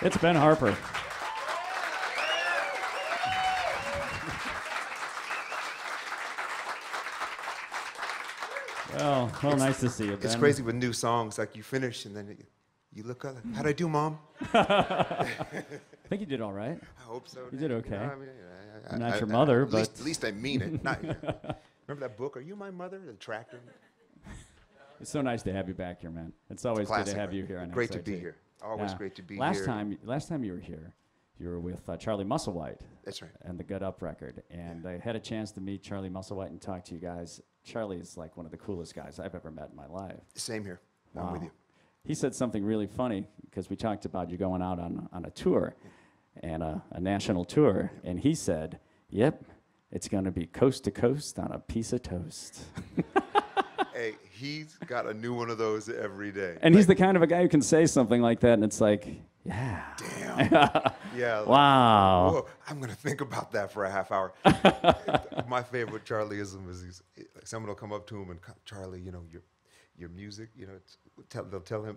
It's Ben Harper. Well, nice to see you, Ben. It's crazy with new songs, like you finish and then you look up, how'd I do, Mom? I think you did all right. I hope so. You did okay. You know, I'm not your mother, but... At least I mean it. Remember that book, Are You My Mother? The Tractor? It's so nice to have you back here, man. It's always good to have you here. On Great to XIT. be here. Always great to be last here. Time you were here, you were with Charlie Musselwhite. That's right. And the Gut Up record. And I had a chance to meet Charlie Musselwhite and talk to you guys. Charlie's like one of the coolest guys I've ever met in my life. Same here. Wow. I'm with you. He said something really funny because we talked about you going out on a tour, and a national tour, and he said, "Yep, it's going to be coast to coast on a piece of toast." Hey, he's got a new one of those every day. And he's the kind of a guy who can say something like that, and it's like, yeah. Damn. Yeah. Wow. Whoa, I'm going to think about that for a half hour. My favorite Charlieism is someone will come up to him and, Charlie, you know, your music, you know, they'll tell him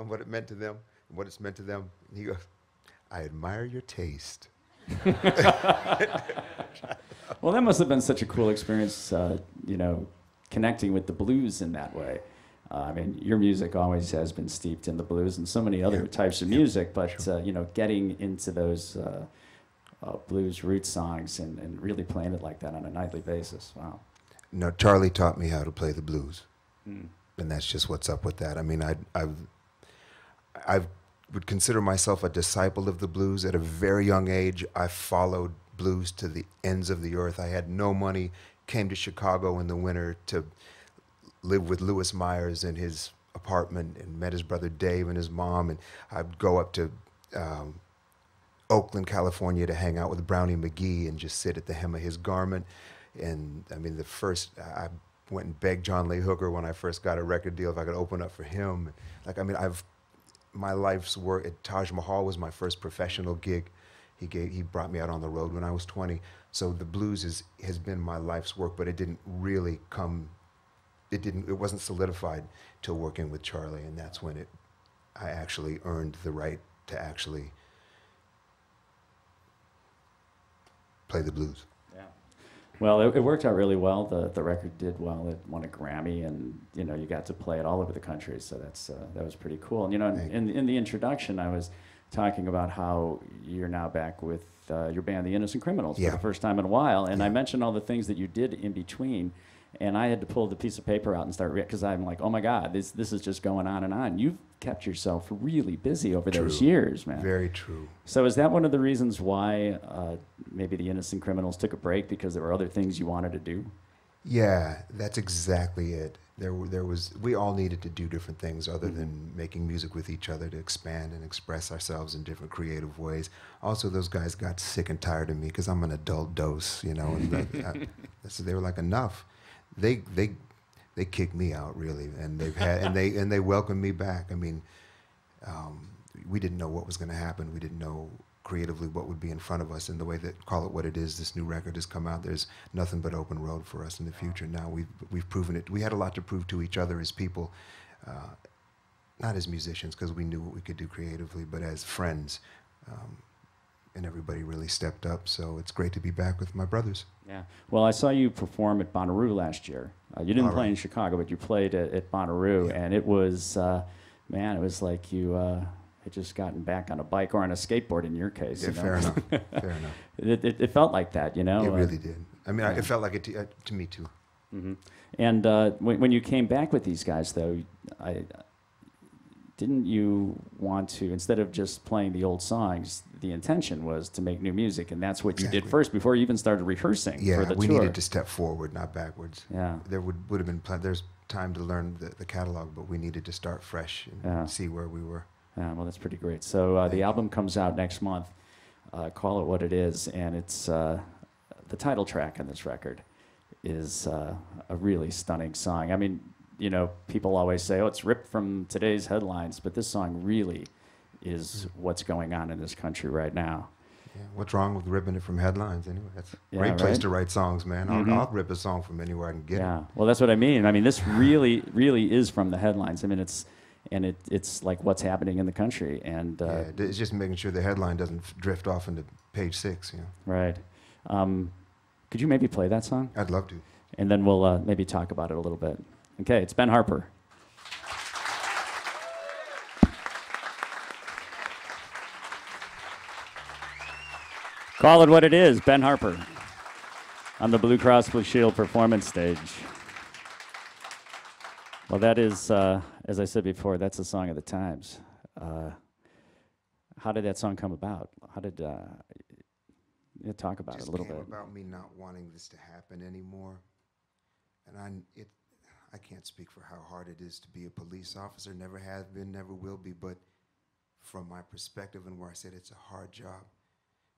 what it meant to them and what it's meant to them. And he goes, I admire your taste. Well, that must have been such a cool experience, you know, connecting with the blues in that way. I mean, your music always has been steeped in the blues and so many other types of music, but, you know, getting into those blues root songs and really playing it like that on a nightly basis. Wow. No, Charlie taught me how to play the blues. Mm. And that's just what's up with that. I mean, I would consider myself a disciple of the blues. At a very young age, I followed blues to the ends of the earth. I had no money, came to Chicago in the winter to live with Louis Myers in his apartment and met his brother Dave and his mom. And I'd go up to Oakland, California to hang out with Brownie McGee and just sit at the hem of his garment. And I mean, I went and begged John Lee Hooker when I first got a record deal if I could open up for him. Like, I mean, my life's work at Taj Mahal was my first professional gig. He brought me out on the road when I was 20. So the blues has been my life's work, but it didn't really come, it wasn't solidified till working with Charlie, and that's when I actually earned the right to actually play the blues. Yeah. Well, it worked out really well. The record did well. It won a Grammy, and you know, you got to play it all over the country. So that was pretty cool. And you know, in the introduction, I was talking about how you're now back with your band, The Innocent Criminals, for the first time in a while. And I mentioned all the things that you did in between, and I had to pull the piece of paper out and start because I'm like, oh my God, this is just going on and on. You've kept yourself really busy over those years, man. Very true. So is that one of the reasons why maybe The Innocent Criminals took a break, because there were other things you wanted to do? Yeah, that's exactly it. We all needed to do different things other than making music with each other to expand and express ourselves in different creative ways. Also, those guys got sick and tired of me because I'm an adult dose, you know, and so they were like, enough. They kicked me out, really, and they welcomed me back. I mean, we didn't know what was going to happen. We didn't know creatively what would be in front of us, and the way that Call It What It Is, this new record has come out, there's nothing but open road for us in the future. Now we've proven it. We had a lot to prove to each other as people, not as musicians, because we knew what we could do creatively, but as friends, and everybody really stepped up. So it's great to be back with my brothers. Yeah. Well, I saw you perform at Bonnaroo last year. You didn't play in Chicago, but you played at Bonnaroo, and it was, man, it was like you had just gotten back on a bike or on a skateboard in your case. Yeah, you know? fair enough. Fair enough. It felt like that, you know? It really did. I mean, it felt like it to me, too. Mm-hmm. And when you came back with these guys, though, didn't you want to, instead of just playing the old songs, the intention was to make new music, and that's what you did first before you even started rehearsing for the tour. Yeah, we needed to step forward, not backwards. Yeah. There would have been there's time to learn the catalog, but we needed to start fresh and see where we were. Yeah, well, that's pretty great. So the album comes out next month, Call It What It Is, and it's the title track on this record is a really stunning song. I mean, you know, people always say, oh, it's ripped from today's headlines, but this song really is what's going on in this country right now. Yeah, what's wrong with ripping it from headlines anyway? That's a great place to write songs, man. I'll rip a song from anywhere I can get it. Well, that's what I mean. I mean, this really is from the headlines. I mean, and it's like what's happening in the country. And it's just making sure the headline doesn't drift off into page 6. Right. Could you maybe play that song? I'd love to. And then we'll maybe talk about it a little bit. Okay, it's Ben Harper. Call it what it is, Ben Harper, on the Blue Cross Blue Shield performance stage. Well, that is, as I said before, that's a song of the times. How did that song come about? How did you talk about it a little bit? It came about me not wanting this to happen anymore, and I can't speak for how hard it is to be a police officer. Never has been, never will be. But from my perspective and where I said it's a hard job,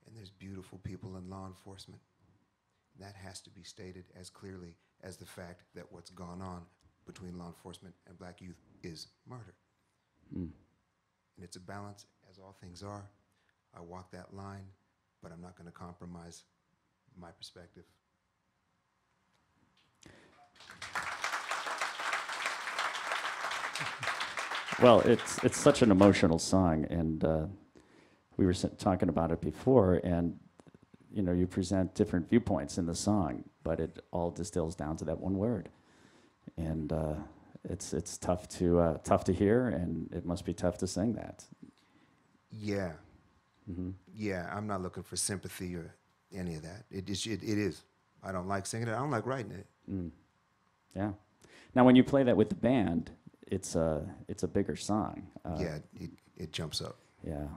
and there's beautiful people in law enforcement, that has to be stated as clearly as the fact that what's gone on between law enforcement and black youth is murder. And it's a balance, as all things are. I walk that line, but I'm not going to compromise my perspective. Well, it's such an emotional song, and we were talking about it before, and you present different viewpoints in the song, but it all distills down to that one word, and it's tough to hear, and it must be tough to sing that. Yeah. Yeah, I'm not looking for sympathy or any of that. It is. I don't like singing it. I don't like writing it. Yeah. Now, when you play that with the band, it's a bigger song. Yeah, it jumps up. Yeah.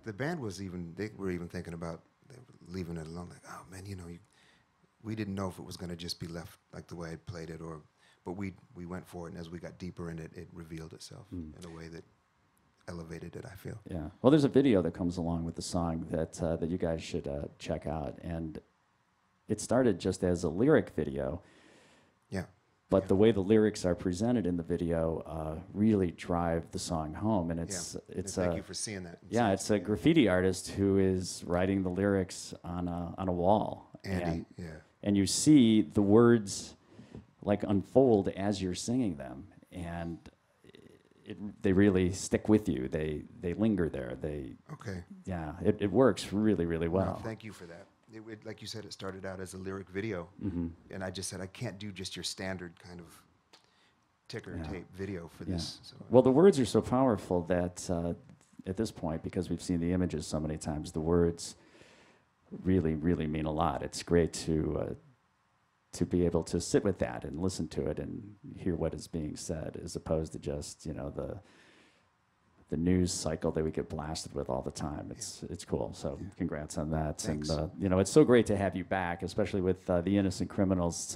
The band they were even thinking about leaving it alone. Like, oh man, we didn't know if it was going to just be left like the way I played it, but we went for it, and as we got deeper in it, it revealed itself in a way that elevated it, I feel. Yeah. Well, there's a video that comes along with the song that you guys should check out, and it started just as a lyric video. Yeah. But the way the lyrics are presented in the video really drive the song home, and it's thank you for seeing that. Yeah, it's a graffiti artist who is writing the lyrics on a wall. Andy, and you see the words like unfold as you're singing them, and they really stick with you. They linger there. Yeah, it works really, really well. No, thank you for that. Like you said, it started out as a lyric video, and I just said I can't do just your standard kind of ticker tape video for this. So. Well, the words are so powerful that at this point, because we've seen the images so many times, the words really, really mean a lot. It's great to be able to sit with that and listen to it and hear what is being said, as opposed to just the news cycle that we get blasted with all the time. It's cool. So congrats on that. Thanks. And it's so great to have you back, especially with the Innocent Criminals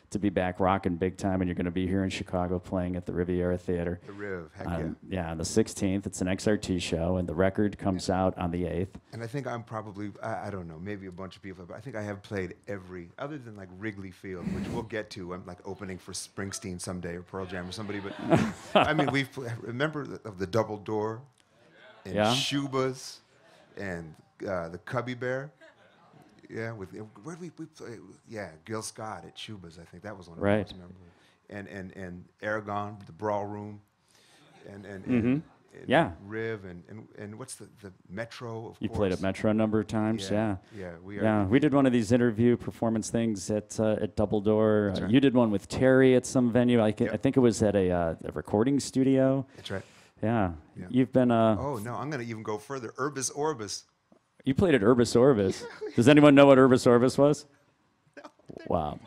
to be back rocking big time. And you're going to be here in Chicago playing at the Riviera Theater. The Riv, heck yeah. Yeah, on the 16th. It's an XRT show, and the record comes out on the 8th. And I think I'm probably, I don't know, maybe a bunch of people, but I think I have played other than like Wrigley Field, which we'll get to. I'm like opening for Springsteen someday or Pearl Jam or somebody. But I mean, remember of the Double Door and Shubas and the Cubby Bear? Yeah, where did we play? Yeah, Gil Scott at Shubas, I think that was one of the most memorable. And Aragon, the Brawl Room, and Riv and what's the Metro? Of You course. played at Metro a number of times, Yeah, we did one of these interview performance things at Double Door. Right. You did one with Terry at some venue. I think it was at a recording studio. That's right. Yeah. You've been. Oh no, I'm gonna even go further. Urbis Orbis. You played at Urbis Orbis. Does anyone know what Urbis Orbis was? No. Wow.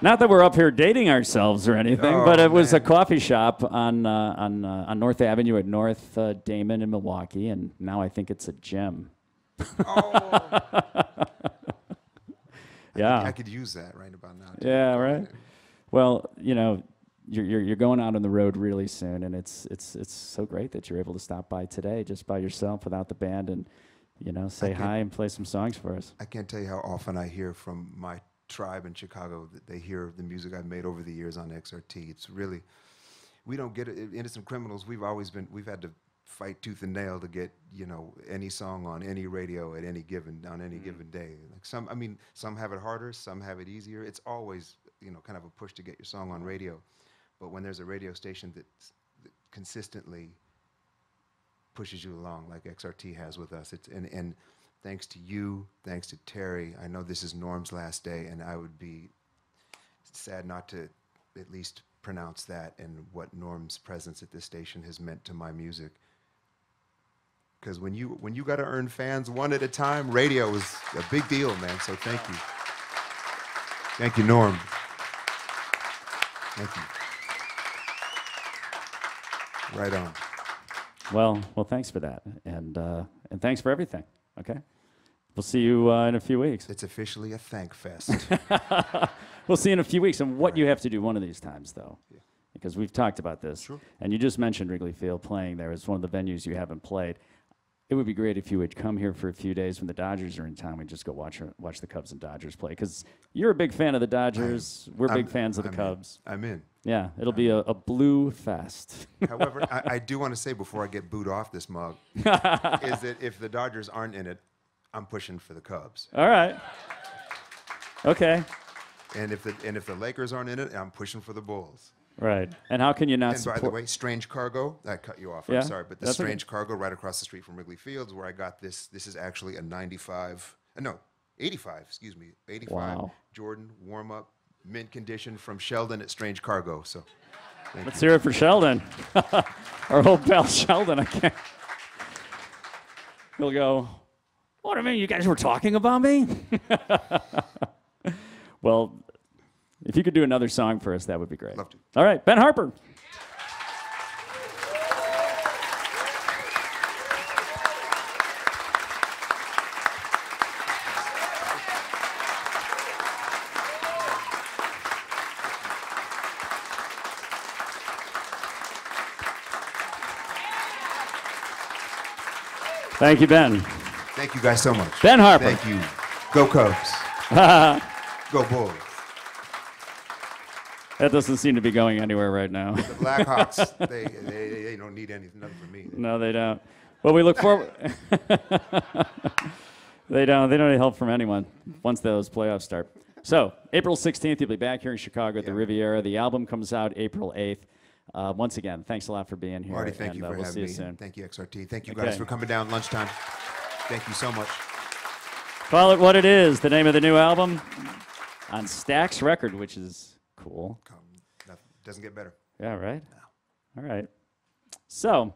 Not that we're up here dating ourselves or anything, but it was a coffee shop on North Avenue at North Damon in Milwaukee, and now I think it's a gym. Oh. Yeah. I could use that right about now. Yeah, right. Well, you're going out on the road really soon, and it's so great that you're able to stop by today just by yourself without the band and say hi and play some songs for us. I can't tell you how often I hear from my tribe in Chicago that they hear the music I've made over the years on XRT. It's really, we don't get it. Innocent Criminals, we've had to fight tooth and nail to get any song on any radio at any given day. Like some have it harder, some have it easier. It's always kind of a push to get your song on radio. But when there's a radio station that consistently pushes you along, like XRT has with us, and thanks to you, thanks to Terry, I know this is Norm's last day, and I would be sad not to at least pronounce that and what Norm's presence at this station has meant to my music. Because when you got to earn fans one at a time, radio is a big deal, man. So thank you, Norm. Thank you. Right on. Well, thanks for that, and thanks for everything. Okay, we'll see you in a few weeks. It's officially a thank fest. We'll see you in a few weeks. And what you have to do one of these times, though, because we've talked about this, Sure. and you just mentioned Wrigley Field playing there as one of the venues you haven't played. It would be great if you would come here for a few days when the Dodgers are in town. We just go watch the Cubs and Dodgers play, because you're a big fan of the Dodgers. We're big fans of the Cubs. I'm in. Yeah, it'll be a blue fest. However, I do want to say before I get booed off this mug, is that if the Dodgers aren't in it, I'm pushing for the Cubs. All right. Okay. And if the Lakers aren't in it, I'm pushing for the Bulls. Right. And how can you not And support? by the way, Strange Cargo, I cut you off, Yeah, I'm sorry, but the that's okay. Strange Cargo right across the street from Wrigley Fields where I got this is actually a 85, excuse me, 85 Wow. Jordan warm-up, mint condition from Sheldon at Strange Cargo, so thank Let's you. hear it for Sheldon. Our old pal Sheldon. I can't. He'll go, what do you mean? You guys were talking about me? Well, if you could do another song for us, that would be great. Love to. All right, Ben Harper. Thank you, Ben. Thank you guys so much. Ben Harper. Thank you. Go Cubs. Go Bulls. That doesn't seem to be going anywhere right now. The Blackhawks, they don't need anything, nothing from me. No, they don't. Well, we look forward. They don't need help from anyone once those playoffs start. So, April 16th, you'll be back here in Chicago at the Riviera. The album comes out April 8th. Once again, thanks a lot for being here. Marty, thank you for we'll having see me. you soon. Thank you, XRT. Thank you Okay. guys for coming down lunchtime. Thank you so much. Call It What It Is, the name of the new album on Stax Record, which is cool. Doesn't get better. Yeah, right? All right. So,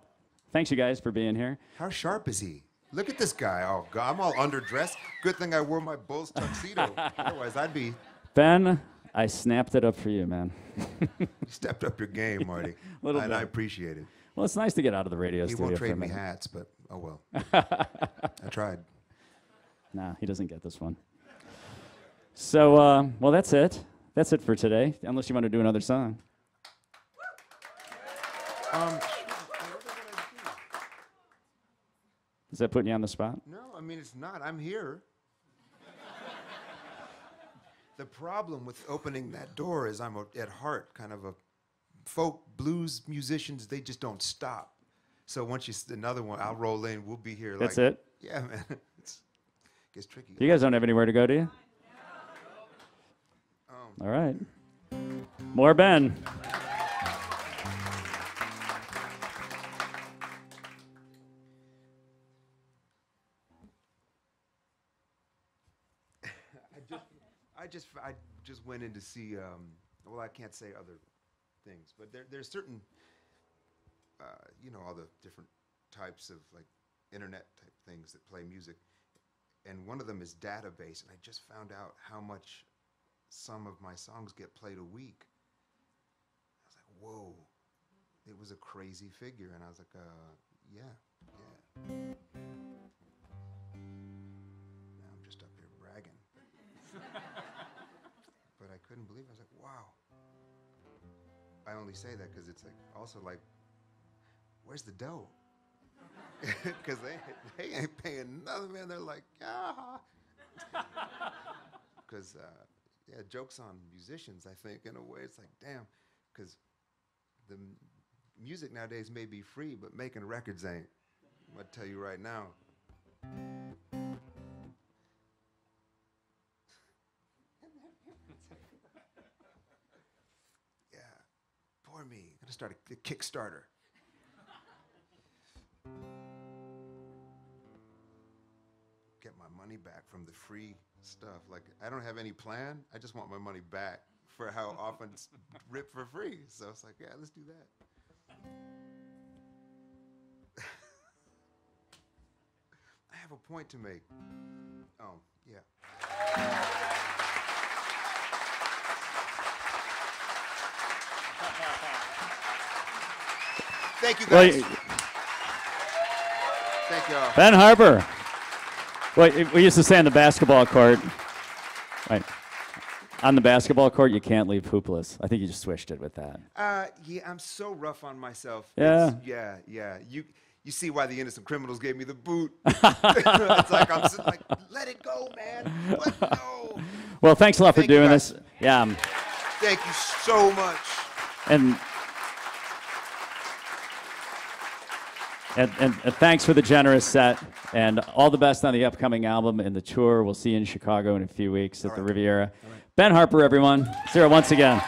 thanks you guys for being here. How sharp is he? Look at this guy. Oh, God, I'm all underdressed. Good thing I wore my Bulls tuxedo. Otherwise, I'd be... Ben, I snapped it up for you, man. You stepped up your game, Marty. Little and bit. I appreciate it. Well, it's nice to get out of the radio He studio won't for a trade me minute. hats, but oh well. I tried. Nah, he doesn't get this one. So, well, that's it. That's it for today, unless you want to do another song. Is that putting you on the spot? No, I mean, it's not. I'm here. The problem with opening that door is I'm at heart kind of a folk blues musicians. They just don't stop. So once another one, I'll roll in. We'll be here. That's like, it? Yeah, man. It gets tricky. You guys don't have anywhere to go, do you? All right. More Ben. I just went in to see. Well, I can't say other things, but there's certain, all the different types of like internet type things that play music, and one of them is database, and I just found out how much some of my songs get played a week. I was like, whoa, it was a crazy figure, and I was like, yeah. Now I'm just up here bragging. But I couldn't believe it. I was like, wow. I only say that because it's like also like, where's the dough? Because they ain't paying nothing, man. They're like, ah. Because, joke's on musicians, I think, in a way. It's like, damn, because the music nowadays may be free, but making records ain't. I'm going to tell you right now. empower me. I'm gonna start a Kickstarter. Get my money back from the free stuff. Like, I don't have any plan. I just want my money back for how often it's ripped for free. So it's like, yeah, let's do that. I have a point to make. Oh, yeah. Thank you, guys. Well, Thank you all. Ben Harper. Well, we used to say on the basketball court, right? On the basketball court, you can't leave hoopless. I think you just switched it with that. Yeah, I'm so rough on myself. Yeah. Yeah. You see why the innocent criminals gave me the boot. It's like, I'm just like, let it go, man. Let go. Well, thanks a lot for doing this. Yeah. Thank you so much. And thanks for the generous set, and all the best on the upcoming album and the tour. We'll see you in Chicago in a few weeks at the Riviera. Ben Harper, everyone. Sarah, once again.